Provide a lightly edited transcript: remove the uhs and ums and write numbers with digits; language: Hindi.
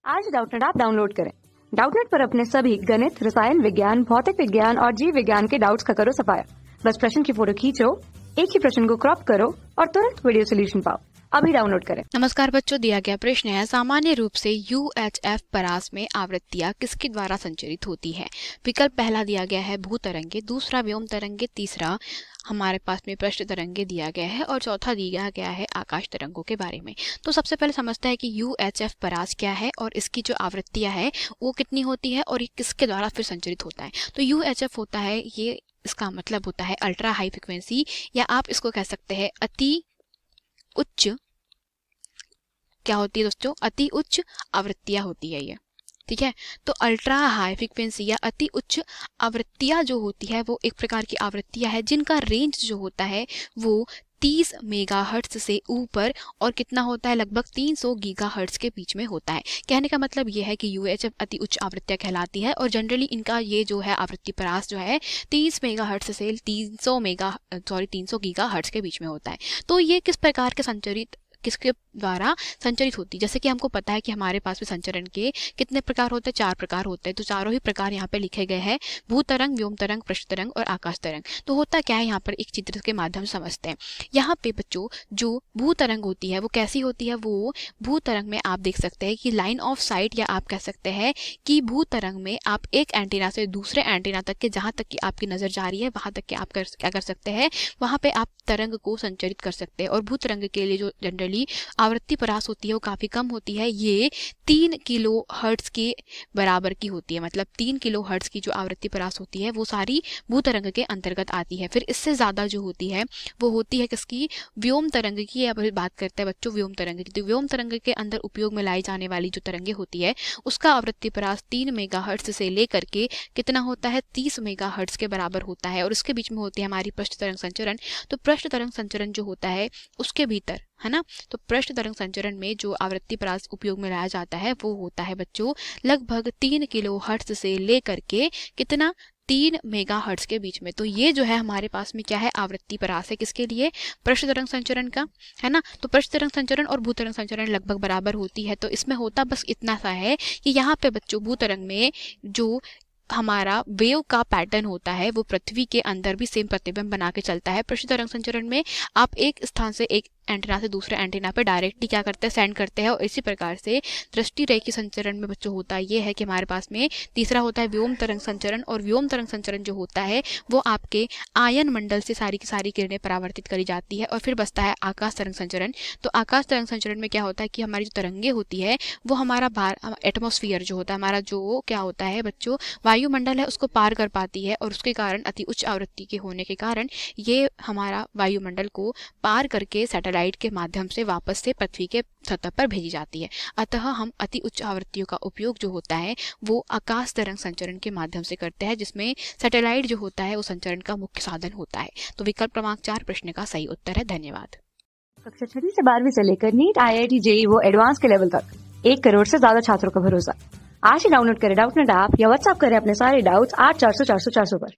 आज डाउटनेट ऐप डाउनलोड करें। डाउटनेट पर अपने सभी गणित, रसायन विज्ञान, भौतिक विज्ञान और जीव विज्ञान के डाउट्स का करो सफाया। बस प्रश्न की फोटो खींचो, एक ही प्रश्न को क्रॉप करो और तुरंत वीडियो सोल्यूशन पाओ। अभी डाउनलोड करें। नमस्कार बच्चों, दिया गया प्रश्न है सामान्य रूप से UHF परास में आवृत्तियां किसके द्वारा संचरित होती है। विकल्प पहला दिया गया है भू तरंगे, दूसरा व्योम तरंगे, तीसरा हमारे पास में पृष्ठ तरंगे दिया गया है और चौथा दिया गया है आकाश तरंगों के बारे में। तो सबसे पहले समझते हैं कि UHF परास क्या है और इसकी जो आवृत्तियां है वो कितनी होती है और ये किसके द्वारा फिर संचरित होता है। तो UHF होता है, ये इसका मतलब होता है अल्ट्रा हाई फ्रिक्वेंसी, या आप इसको कह सकते हैं अति उच्च, क्या होती है दोस्तों, अति उच्च आवृत्तियां होती है ये, ठीक है। तो अल्ट्रा हाई फ्रिक्वेंसी या अति उच्च आवृत्तियां जो होती है वो एक प्रकार की आवृत्तियां है जिनका रेंज जो होता है वो 30 मेगाहर्ट्ज से ऊपर और कितना होता है, लगभग 300 गीगाहर्ट्ज के बीच में होता है। कहने का मतलब ये है कि UHF अति उच्च आवृत्तियां कहलाती है और जनरली इनका ये जो है आवृत्ति परास जो है 30 मेगाहर्ट्ज से 300 गीगाहर्ट्ज के बीच में होता है। तो ये किस प्रकार के संचरित, किसके द्वारा संचरित होती है। जैसे कि हमको पता है कि हमारे पास में संचरण के कितने प्रकार होते हैं, 4 प्रकार होते हैं। तो चारों ही प्रकार यहाँ पे लिखे गए हैं, भू तरंग, व्योम तरंग, पृष्ठ तरंग और आकाश तरंग। तो होता क्या है, यहाँ पर एक चित्र के माध्यम से समझते हैं। यहाँ पे बच्चों जो भू तरंग होती है वो कैसी होती है, वो भू तरंग में आप देख सकते हैं कि लाइन ऑफ साइट, या आप कह सकते हैं कि भू तरंग में आप एक एंटीना से दूसरे एंटीना तक के, जहां तक कि आपकी नजर जा रही है वहां तक के आप क्या कर सकते हैं, वहां पे आप तरंग को संचरित कर सकते हैं। और भू तरंग के लिए जो जनरली आवृत्ति परास होती है वो काफी कम होती है, ये 3 किलो हर्ट्ज के बराबर की होती है। मतलब 3 किलो हर्ट्ज की जो आवृत्ति परास होती है वो सारी भू तरंग के अंतर्गत आती है। फिर इससे ज्यादा जो होती है वो होती है किसकी, व्योम तरंग की। अब बात करते हैं बच्चों व्योम तरंग की। तो व्योम तरंग के अंदर उपयोग में लाई जाने वाली जो तरंगे होती है उसका आवृत्ति परास 3 मेगाहर्ट्ज से लेकर के कितना होता है, 30 मेगाहर्ट्ज के बराबर होता है। और उसके बीच में होती है हमारी पृष्ठ तरंग संचरण। तो पृष्ठ तरंग संचरण जो होता है उसके भीतर, है ना, तो पृष्ठ तरंग संचरण में जो आवृत्ति परास उपयोग में लाया जाता है वो होता है बच्चों लगभग 3 किलो हर्ट्ज से लेकर के कितना, 3 मेगाहर्ट्ज के बीच में। तो ये जो है हमारे पास में क्या है, आवृत्ति परास है किसके लिए, पृष्ठ तरंग संचरण का, है ना। तो पृष्ठ तरंग संचरण और भू तरंग संचरण लगभग बराबर होती है। तो इसमें होता बस इतना सा है कि यहाँ पे बच्चों भू तरंग में जो हमारा वेव का पैटर्न होता है वो पृथ्वी के अंदर भी सेम प्रतिबिंब बना के चलता है। पृष्ठ तरंग संचरण में आप एक स्थान से एक एंटीना से दूसरे एंटीना पे डायरेक्टली क्या करते हैं, सेंड करते हैं। और इसी प्रकार से दृष्टि रेखी संचरण में बच्चों होता है ये है कि हमारे पास में तीसरा होता है व्योम तरंग संचरण। और व्योम तरंग संचरण जो होता है वो आपके आयन मंडल से सारी की सारी किरणें परावर्तित करी जाती है। और फिर बचता है आकाश तरंग संचरण। तो आकाश तरंग संचरण में क्या होता है कि हमारी जो तरंगे होती है वो हमारा एटमोस्फियर जो होता है, हमारा जो क्या होता है बच्चों, वायुमंडल है, उसको पार कर पाती है। और उसके कारण अति उच्च आवृत्ति के होने के कारण ये हमारा वायुमंडल को पार करके सैटेलाइट के माध्यम से वापस से पृथ्वी के सतह पर भेजी जाती है। अतः हम अति उच्च आवृत्तियों का उपयोग जो होता है वो आकाश तरंग संचरण के माध्यम से करते हैं, जिसमें सैटेलाइट जो होता है वो संचरण का मुख्य साधन होता है। तो विकल्प क्रमांक 4 प्रश्न का सही उत्तर है। धन्यवाद। कक्षा 6 से 12वीं से लेकर नीट, IIT, JEE वो एडवांस के लेवल तक 1 करोड़ से ज्यादा छात्रों का भरोसा। आज ही डाउनलोड करें डाउटनेट ऐप या व्हाट्सएप करें अपने सारे डाउट्स 8400 400 400 पर।